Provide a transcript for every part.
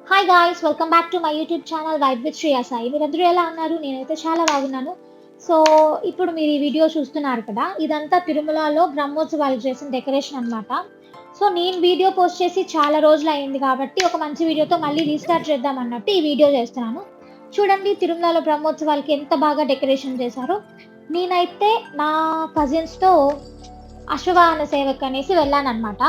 Hi guys! Welcome back to my YouTube channel vibe with Shreya Sai. మీరందరూ ఎలా ఉన్నారు? నేనైతే చాలా బాగున్నాను. సో, ఇప్పుడు మీరు ఈ వీడియో చూస్తున్నారు కదా! ఇదంతా తిరుమలలో బ్రహ్మోత్సవాలకు చేసిన డెకరేషన్ అనమాట. సో, నేను వీడియో పోస్ట్ చేసి చాలా రోజులయింది కాబట్టి, ఒక మంచి వీడియోతో మళ్ళీ రీస్టార్ట్ చేద్దాం అన్నట్టు ఈ వీడియో చేస్తున్నాను. చూడండి తిరుమలలో బ్రహ్మోత్సవాలకి ఎంత బాగా డెకరేషన్ చేశారో. నేనైతే నా కజిన్స్‌తో అశ్వవాహన సేవకనేసి వెళ్ళాననమాట.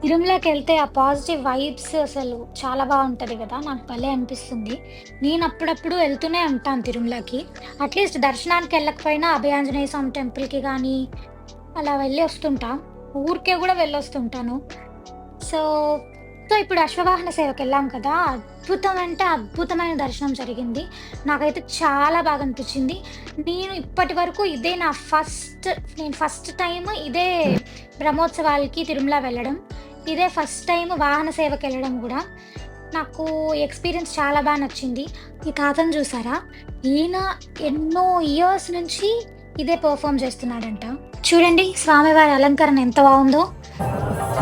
తిరుమలకెళ్తే ఆ పాజిటివ్ వైబ్స్ అసలు చాలా బావుంటది గదా! నాకు భలే అనిపిస్తుంది. నేను అప్పుడప్పుడు వెళ్తూనే ఉంటాను తిరుమలకి. అట్‌లీస్ట్ దర్శనానికెళ్ళకపోయినా అభయాంజనేయ స్వామి టెంపుల్‌కి గానీ, అలా వెళ్ళి వస్తుంటా. ఊరికే గూడా వెళ్ళొస్తుంటాను. సో, ఇప్పుడు అశ్వవాహన సేవకెళ్ళాం కదా! అద్భుతం అంటే అద్భుతమైన దర్శనం జరిగింది. నాకైతే చాలా బాగా అనిపిచ్చింది. నేను ఇప్పటి వరకు ఇదే నేను ఫస్ట్ టైమ్ ఇదే బ్రహ్మోత్సవాలకి తిరుమల వెళ్ళడం. ఇదే ఫస్ట్ టైమ్ వాహన సేవకెళ్ళడం గూడా. నాకు ఎక్స్‌పీరియన్స్ చాలా నచ్చింది. ఈ తాతను చూసారా? ఈయన ఎన్నో ఇయర్స్ నుంచి ఇదే పెర్ఫార్మ్ చేస్తున్నాడంట. చూడండి స్వామివారి అలంకరణ ఎంత బావుందో!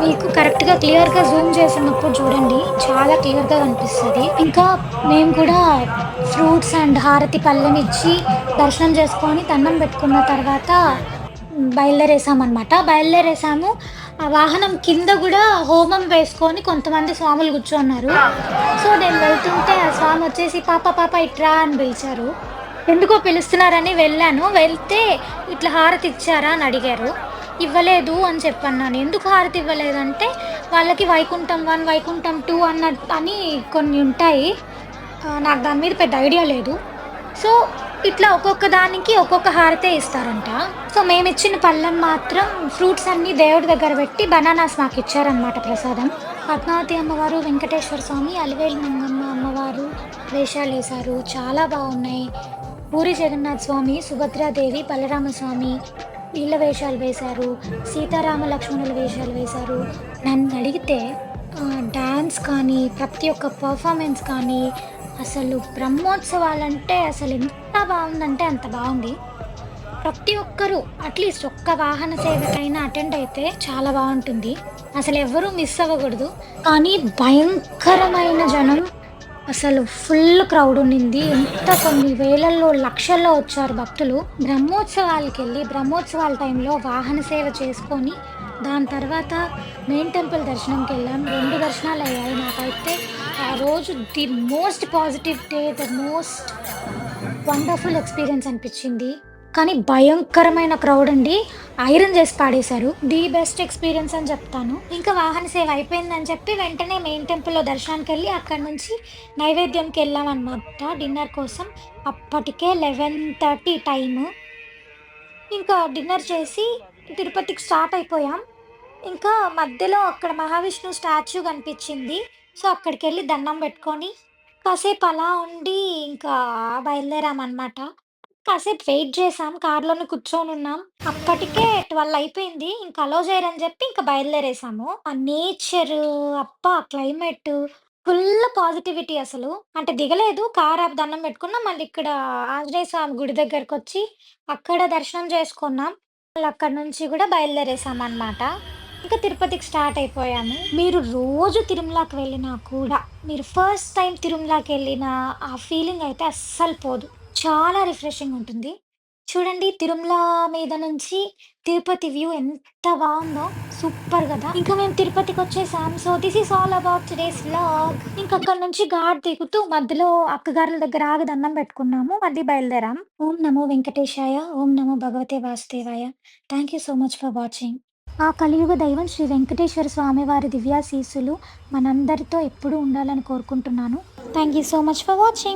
మీకు కరెక్ట్‌గా క్లియర్‌గా జూమ్ చేసినప్పుడు చూడండి. చాలా క్లియర్‌గా కనిపిస్తది. ఇంకా మేము కూడా ఫ్రూట్స్ అండ్ హారతి పళ్ళెమిచ్చి దర్శనం చేసుకొని దండం పెట్టుకున్న తర్వాత బయలుదేరేసాము. ఆ వాహనం కింద గూడా హోమం వేసుకొని కొంతమంది స్వాములు కూర్చున్నారు. సో, నేను వెళ్తుంటే ఆ స్వామొచ్చేసి "పాప పాప ఇట్రా" అని పిలిచారు. ఎందుకో పిలుస్తున్నారని వెళ్ళాను. వెళ్తే "ఇట్లా హారతి ఇచ్చారా?" అని అడిగారు. ఇవ్వలేదు అని చెప్పన్నాను. ఎందుకు హారతి ఇవ్వలేదంటే, వాళ్ళకి వైకుంఠం 1, వైకుంఠం 2 అని కొన్ని ఉంటాయి. నాకు దాని మీద పెద్ద ఐడియా లేదు. సో, ఇట్లా ఒక్కొక్క దానికి ఒక్కొక్క హారతే ఇస్తారంట. సో, మేమిచ్చిన పళ్ళెం మాత్రం ఫ్రూట్స్ అన్నీ దేవుడి దగ్గర పెట్టి బనానాస్ మాకిచ్చారనమాట ప్రసాదం. పద్మావతి అమ్మవారు, వెంకటేశ్వర స్వామి, అలివేలు మంగమ్మ అమ్మవారు వేషాలేశారు. చాలా బావున్నాయి. పూరి జగన్నాథ్ స్వామి, సుభద్రాదేవి, బలరామస్వామి వీళ్ళ వేషాలు వేశారు. సీతారామ లక్ష్మణుల వేషాలు వేశారు. నన్నడిగితే డాన్స్ కానీ, ప్రతి ఒక్క పెర్ఫార్మెన్స్ కానీ, అసలు బ్రహ్మోత్సవాలంటే అసలెంత బావుందంటే అంత బావుంది. ప్రతి ఒక్కరు అట్‌లీస్ట్ ఒక్క వాహన సేవకైనా అటెండ్ అయితే చాలా బావుంటుంది. అసలెవ్వరూ మిస్ అవ్వగూడదు. కానీ భయంకరమైన జనం. అసలు ఫుల్ క్రౌడ్ ఉండింది. ఎంత కొన్ని వేలల్లో, లక్షల్లో వచ్చారు భక్తులు. బ్రహ్మోత్సవాల టైంలో వాహన సేవ చేసుకొని, దాని తర్వాత మెయిన్ టెంపుల్ దర్శనంకెళ్ళాం. 2 దర్శనాలయ్యాయి నాకైతే. ఆ రోజు the most positive day, the most wonderful experience అనిపిచ్చింది. కానీ భయంకరమైన క్రౌడండి. ఐరన్ జేసి పాడేశారు. ది బెస్ట్ ఎక్స్‌పీరియన్స్ అని చెప్తాను. ఇంకా వాహన సేవ అయిపోయిందని చెప్పి వెంటనే మెయిన్ టెంపుల్‌లో దర్శనానికెళ్ళి అక్కడి నుంచి నైవేద్యంకెళ్ళామనమాట డిన్నర్ కోసం. అప్పటికే 11:30 టైము. ఇంకా డిన్నర్ చేసి తిరుపతికి స్టార్ట్ అయిపోయాం. ఇంకా మధ్యలో అక్కడ మహావిష్ణువు స్టాచ్యూ కనిపిచ్చింది. సో, అక్కడికెళ్ళి దండం బెట్టుకొని, కాసేపు అలా ఉండి ఇంకా బయలుదేరామనమాట. కాసేపు వెయిట్ చేసాం. కార్‌లోనే కూర్చొనున్నాం. అప్పటికే 12 అయిపోయింది. ఇంక అలో చేయరని జెప్పి ఇంక బయలుదేరేసాము. ఆ నేచరు, అబ్బా! క్లైమెట్టు ఫుల్ పాజిటివిటీ అసలు. అంటే దిగలేదు. కార్ ఆపి దండం పెట్టుకున్నాం. మళ్ళీ ఇక్కడ ఆంజనేయ స్వామి గుడి దగ్గరకొచ్చి అక్కడ దర్శనం చేసుకున్నాం. మళ్ళీ అక్కడి నుంచి గూడా బయలుదేరేసామనమాట. ఇంకా తిరుపతికి స్టార్ట్ అయిపోయాము. మీరు రోజు తిరుమలకి వెళ్ళినా కూడా, మీరు ఫస్ట్ టైమ్ తిరుమలకెళ్ళిన ఆ ఫీలింగ్ అయితే అస్సలు పోదు. చాలా రిఫ్రెషింగ్ ఉంటుంది. చూడండి తిరుమల మీద నుంచి తిరుపతి వ్యూ ఎంత బావుందో. సూపర్ గదా! ఇంకా మేము తిరుపతికొచ్చేసాం. So, this is all about today's vlog. ఇంకక్కడి నుంచి ఘాట్ దిగుతూ మధ్యలో అక్కగారుల దగ్గర ఆగి దండం పెట్టుకున్నాము. మళ్ళీ బయలుదేరాం. ఓం నమో వెంకటేశాయ. ఓం నమో భగవతే వాసుదేవాయ. Thank you so much for watching. ఆ కలియుగ దైవం శ్రీ వెంకటేశ్వర స్వామి వారి దివ్యాశీస్సులు మనందరితో ఎప్పుడూ ఉండాలని కోరుకుంటున్నాను. Thank you so much for watching.